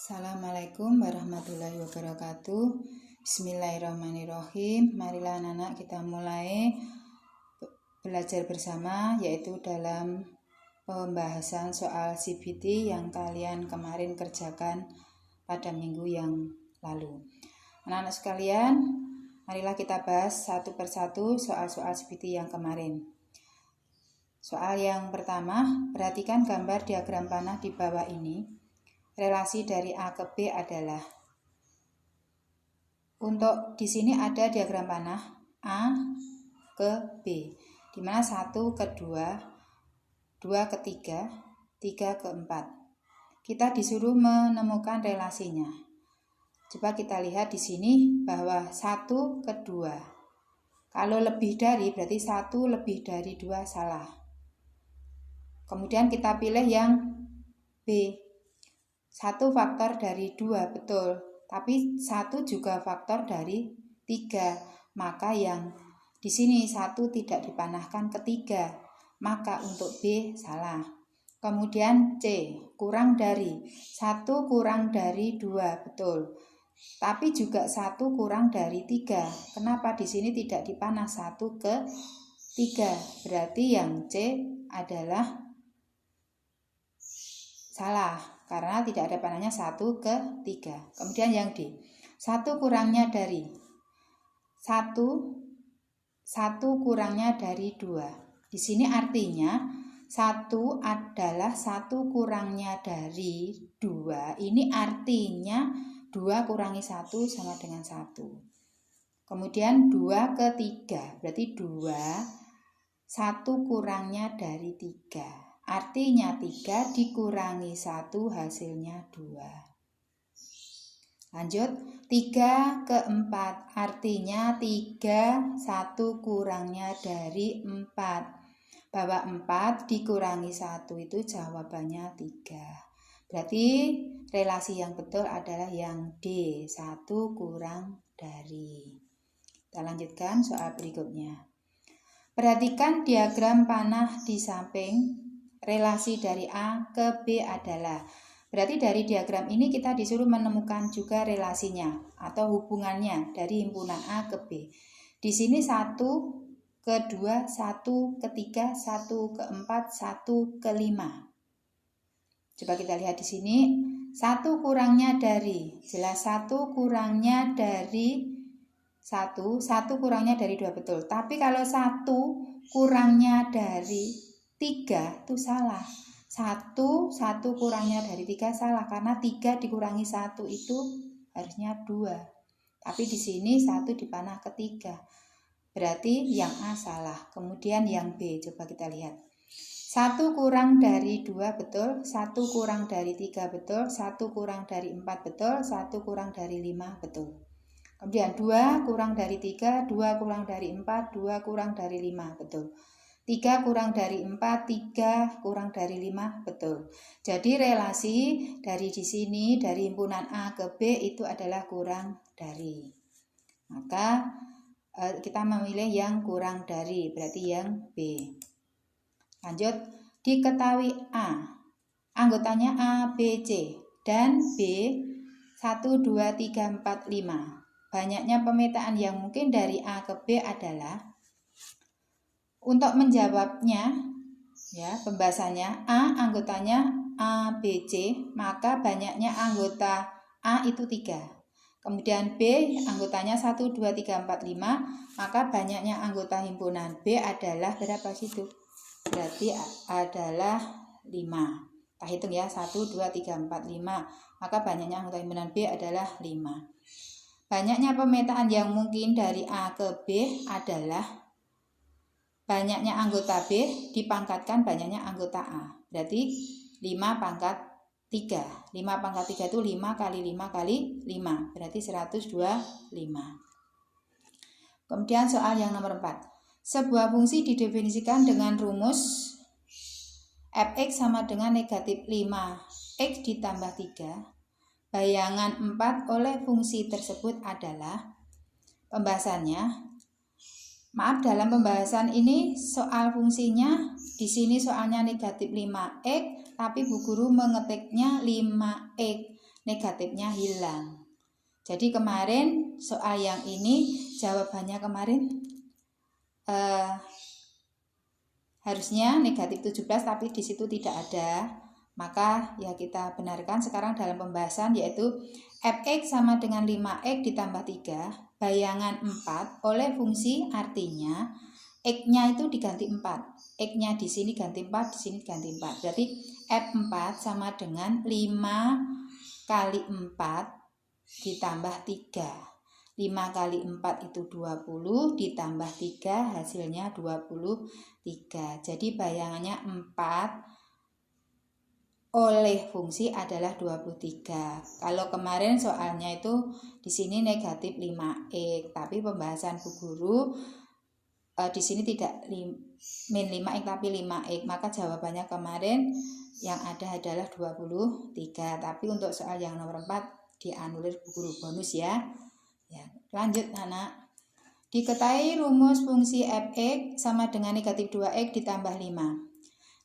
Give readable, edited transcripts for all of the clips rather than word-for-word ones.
Assalamualaikum warahmatullahi wabarakatuh. Bismillahirrahmanirrahim. Marilah anak-anak kita mulai belajar bersama, yaitu dalam pembahasan soal CBT yang kalian kemarin kerjakan pada minggu yang lalu. Anak-anak sekalian, marilah kita bahas satu persatu soal-soal CBT yang kemarin. Soal yang pertama, perhatikan gambar diagram panah di bawah ini. Relasi dari A ke B adalah, untuk di sini ada diagram panah A ke B, di mana 1 ke 2, 2 ke 3, 3 ke 4. Kita disuruh menemukan relasinya. Coba kita lihat di sini bahwa 1 ke 2. Kalau lebih dari berarti 1 lebih dari 2 salah. Kemudian kita pilih yang B. 1 faktor dari 2, betul. Tapi 1 juga faktor dari 3. Maka yang di sini 1 tidak dipanahkan ke 3. Maka untuk B salah. Kemudian C, kurang dari. 1 kurang dari 2, betul. Tapi juga 1 kurang dari 3. Kenapa di sini tidak dipanah 1 ke 3? Berarti yang C adalah salah, karena tidak ada panahnya 1 ke 3. Kemudian yang D, 1 kurangnya dari 1 kurangnya dari 2. Di sini artinya 1 adalah 1 kurangnya dari 2. Ini artinya 2 kurangi 1 sama dengan 1. Kemudian 2 ke 3, berarti 2, 1 kurangnya dari 3. Artinya 3 dikurangi 1 hasilnya 2. Lanjut, 3 ke 4. Artinya 3, 1 kurangnya dari 4. Bahwa 4 dikurangi 1 itu jawabannya 3. Berarti relasi yang betul adalah yang D, 1 kurang dari. Kita lanjutkan soal berikutnya. Perhatikan diagram panah di samping. Relasi dari A ke B adalah, berarti dari diagram ini kita disuruh menemukan juga relasinya atau hubungannya dari himpunan A ke B. Di sini 1 ke 2, 1 ke 3, 1 ke 4, 1 ke 5. Coba kita lihat di sini, 1 kurangnya dari, jelas 1 kurangnya dari 1 kurangnya dari 2, betul. Tapi kalau 1 kurangnya dari 3 itu salah. 1 kurangnya dari 3 salah, karena 3 dikurangi 1 itu harusnya 2. Tapi di sini 1 dipanah ke 3. Berarti yang A salah. Kemudian yang B, coba kita lihat. 1 kurang dari 2, betul. 1 kurang dari 3, betul. 1 kurang dari 4, betul. 1 kurang dari 5, betul. Kemudian 2 kurang dari 3, 2 kurang dari 4, 2 kurang dari 5, betul. 3 kurang dari 4, 3 kurang dari 5, betul. Jadi relasi dari di sini, dari himpunan A ke B itu adalah kurang dari. Maka kita memilih yang kurang dari, berarti yang B. Lanjut, diketahui A, anggotanya A, B, C, dan B 1, 2, 3, 4, 5. Banyaknya pemetaan yang mungkin dari A ke B adalah, untuk menjawabnya, ya, pembahasannya A anggotanya A, B, C, maka banyaknya anggota A itu 3. Kemudian B anggotanya 1, 2, 3, 4, 5, maka banyaknya anggota himpunan B adalah berapa situ? Berarti adalah 5. Kita hitung ya, 1, 2, 3, 4, 5. Maka banyaknya anggota himpunan B adalah 5. Banyaknya pemetaan yang mungkin dari A ke B adalah banyaknya anggota B dipangkatkan banyaknya anggota A. Berarti 5 pangkat 3. 5 pangkat 3 itu 5 kali 5 kali 5. Berarti 125. Kemudian soal yang nomor 4. Sebuah fungsi didefinisikan dengan rumus fx sama dengan negatif 5x ditambah 3. Bayangan 4 oleh fungsi tersebut adalah, pembahasannya, maaf, dalam pembahasan ini soal fungsinya, di sini soalnya negatif 5x, tapi Bu Guru mengetiknya 5x. negatifnya hilang. Jadi kemarin soal yang ini jawabannya kemarin harusnya negatif 17 tapi di situ tidak ada. Maka ya kita benarkan sekarang dalam pembahasan, yaitu fx sama dengan 5x ditambah 3 bayangan 4 oleh fungsi, artinya x-nya itu diganti 4. X-nya di sini ganti 4, di sini ganti 4. Berarti f4 sama dengan 5 kali 4 ditambah 3. 5 kali 4 itu 20 ditambah 3 hasilnya 23. Jadi bayangannya 4 oleh fungsi adalah 23. Kalau kemarin soalnya itu di sini negatif 5x, tapi pembahasan Bu Guru di sini tidak min 5x tapi 5x, maka jawabannya kemarin yang ada adalah 23. Tapi untuk soal yang nomor 4 dianulir Bu Guru bonus ya. Ya, lanjut anak. Diketahui rumus fungsi fx sama dengan negatif 2x ditambah 5.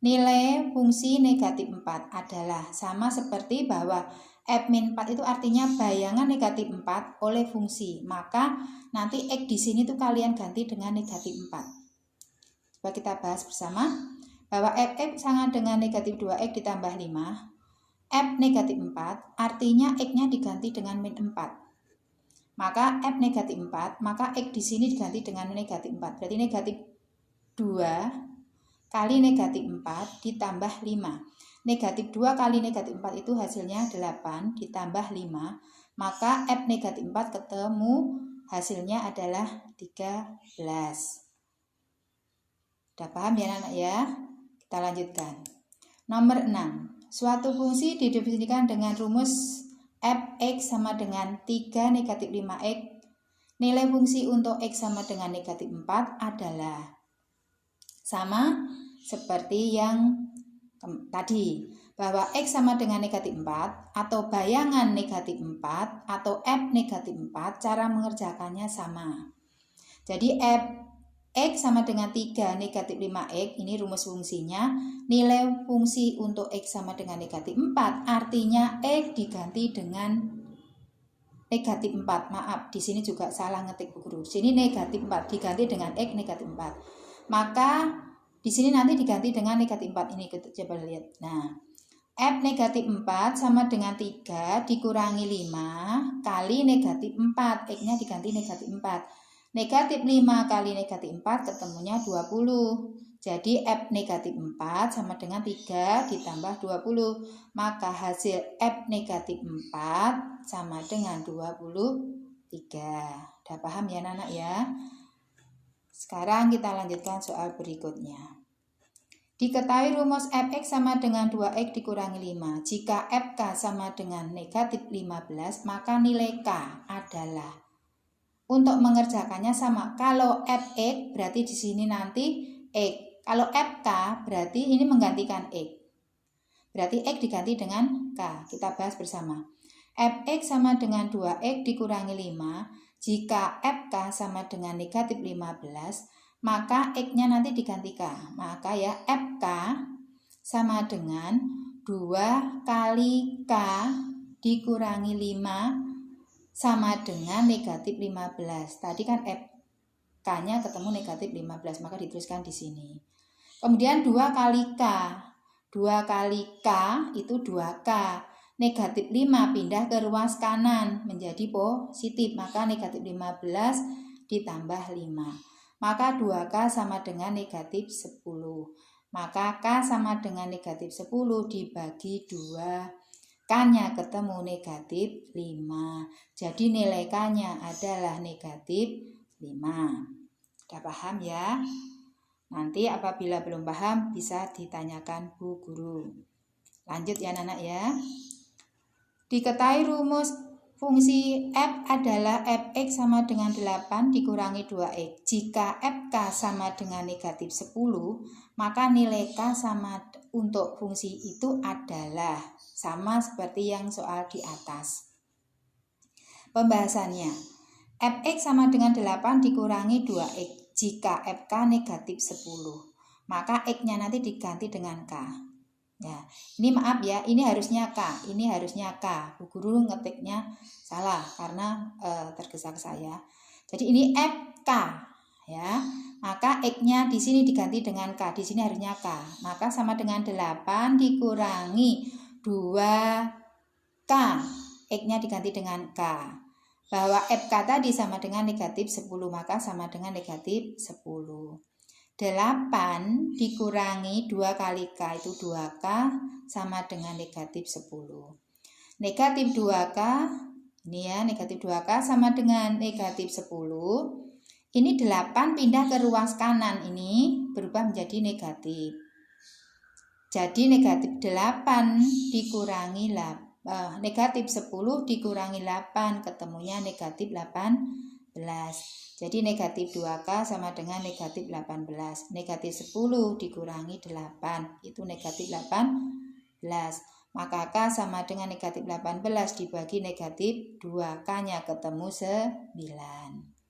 Nilai fungsi negatif 4 adalah sama seperti bahwa f-4 itu artinya bayangan negatif 4 oleh fungsi. Maka nanti x di sini tuh kalian ganti dengan negatif 4. Coba kita bahas bersama bahwa fx sama dengan negatif 2x ditambah 5. F negatif 4 artinya x-nya diganti dengan min 4. Maka F negatif 4, maka X di sini diganti dengan negatif 4. Berarti negatif 2 kali negatif 4 ditambah 5. Negatif 2 kali negatif 4 itu hasilnya 8 ditambah 5. Maka F negatif 4 ketemu hasilnya adalah 13. Udah paham ya anak ya? Kita lanjutkan. Nomor 6. Suatu fungsi didefinisikan dengan rumus fx sama dengan 3 negatif 5x. Nilai fungsi untuk x sama dengan negatif 4 adalah sama seperti yang tadi, bahwa x sama dengan negatif 4 atau bayangan negatif 4 atau f negatif 4, cara mengerjakannya sama. Jadi x sama dengan 3 negatif 5x, ini rumus fungsinya. Nilai fungsi untuk x sama dengan negatif 4, artinya x diganti dengan negatif 4. Maaf, di sini juga salah ngetik Bu Guru. Sini negatif 4 diganti dengan x negatif 4. Maka di sini nanti diganti dengan negatif 4. Ini coba lihat. Nah, f negatif 4 sama dengan 3 dikurangi 5 kali negatif 4. X-nya diganti negatif 4. Negatif 5 kali negatif 4 ketemunya 20. Jadi F negatif 4 sama dengan 3 ditambah 20. Maka hasil F negatif 4 sama dengan 23. Udah paham ya anak ya? Sekarang kita lanjutkan soal berikutnya. Diketahui rumus fx sama dengan 2x dikurangi 5. Jika fk sama dengan negatif 15, maka nilai k adalah. Untuk mengerjakannya sama. Kalau fx berarti di sini nanti x. Kalau fk berarti ini menggantikan x. Berarti x diganti dengan k. Kita bahas bersama. Fx sama dengan 2x dikurangi 5. Jika fk sama dengan negatif 15, maka x-nya nanti diganti k. Maka ya fk sama dengan 2 kali k dikurangi 5 sama dengan negatif 15. Tadi kan K-nya ketemu negatif 15, maka dituliskan di sini. Kemudian 2 kali K. 2 kali K itu 2K. Negatif 5 pindah ke ruas kanan menjadi positif, maka negatif 15 ditambah 5. Maka 2K sama dengan negatif 10. Maka K sama dengan negatif 10 dibagi 2. K-nya ketemu negatif 5. Jadi nilai K-nya adalah negatif 5. Udah paham ya? Nanti apabila belum paham bisa ditanyakan Bu Guru. Lanjut ya anak ya. Diketahui rumus fungsi f adalah fx sama dengan 8 dikurangi 2x. Jika fk sama dengan negatif 10, maka nilai k sama untuk fungsi itu adalah sama seperti yang soal di atas. Pembahasannya, fx sama dengan 8 dikurangi 2x. Jika fk negatif 10, maka x-nya nanti diganti dengan k. Ya, ini maaf ya, ini harusnya K, ini harusnya K. Bu Guru ngetiknya salah karena tergesa ke saya. Jadi ini FK ya. Maka X-nya di sini diganti dengan K, di sini harusnya K. Maka sama dengan 8 dikurangi 2K. X-nya diganti dengan K. Bahwa FK tadi sama dengan negatif 10, maka sama dengan negatif 10. 8 dikurangi 2 kali K itu 2K sama dengan negatif 10. Negatif 2K, ini ya negatif 2K sama dengan negatif 10. Ini 8 pindah ke ruas kanan, ini berubah menjadi negatif. Jadi negatif 8 dikurangi negatif 10 dikurangi 8, ketemunya negatif 18. Jadi negatif 2K sama dengan negatif 18. Negatif 10 dikurangi 8, itu negatif 18. Maka K sama dengan negatif 18 dibagi negatif 2K-nya ketemu 9.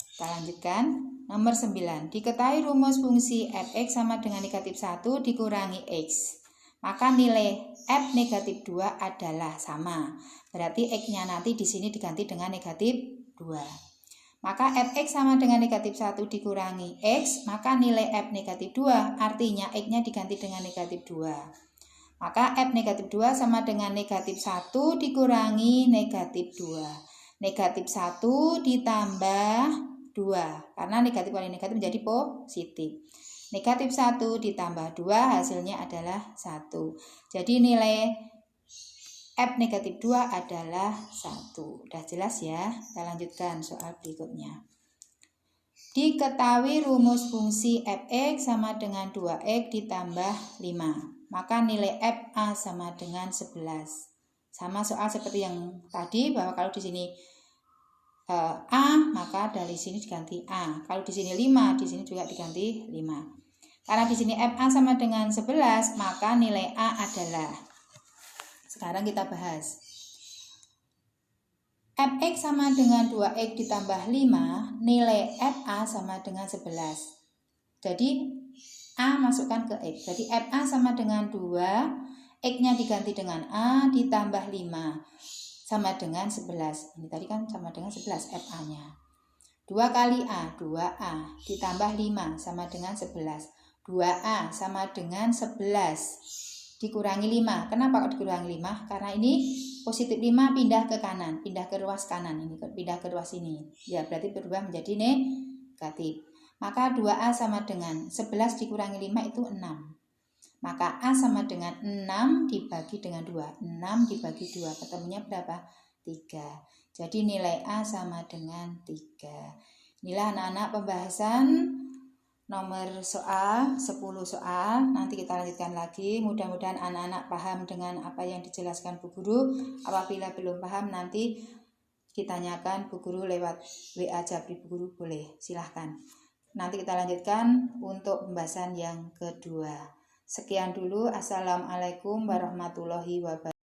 Kita lanjutkan. Nomor 9. Diketahui rumus fungsi fx sama dengan negatif 1 dikurangi x. Maka nilai f negatif 2 adalah sama. Berarti x-nya nanti di sini diganti dengan negatif 2. Maka fx sama dengan negatif 1 dikurangi x, maka nilai f negatif 2, artinya x-nya diganti dengan negatif 2. Maka f negatif 2 sama dengan negatif 1 dikurangi negatif 2. Negatif 1 ditambah 2, karena negatif kali negatif menjadi positif. Negatif 1 ditambah 2 hasilnya adalah 1. Jadi nilai F negatif 2 adalah 1. Udah jelas ya? Kita lanjutkan soal berikutnya. Diketahui rumus fungsi fx sama dengan 2x ditambah 5. Maka nilai fa sama dengan 11. Sama soal seperti yang tadi, bahwa kalau di sini a, maka dari sini diganti a. Kalau di sini 5, di sini juga diganti 5. Karena di sini fa sama dengan 11, maka nilai a adalah, sekarang kita bahas. Fx sama dengan 2x ditambah 5, nilai fa sama dengan 11. Jadi a masukkan ke x. Jadi fa sama dengan 2, x-nya diganti dengan a ditambah 5 sama dengan 11. Ini tadi kan sama dengan 11 fa-nya. 2 kali a, 2a ditambah 5 sama dengan 11. 2a sama dengan 11. Dikurangi 5. Kenapa kok dikurangi 5? Karena ini positif 5 pindah ke kanan, pindah ke ruas kanan, ini pindah ke ruas ini. Ya, berarti berubah menjadi negatif. Maka 2A sama dengan 11 dikurangi 5 itu 6. Maka A sama dengan 6 dibagi dengan 2. 6 dibagi 2, ketemunya berapa? 3. Jadi nilai A sama dengan 3. Inilah anak-anak pembahasan nomor soal, 10 soal. Nanti kita lanjutkan lagi. Mudah-mudahan anak-anak paham dengan apa yang dijelaskan Bu Guru. Apabila belum paham, nanti ditanyakan Bu Guru lewat WA Jabri Bu Guru, boleh, silahkan. Nanti kita lanjutkan untuk pembahasan yang kedua. Sekian dulu. Assalamualaikum warahmatullahi wabarakatuh.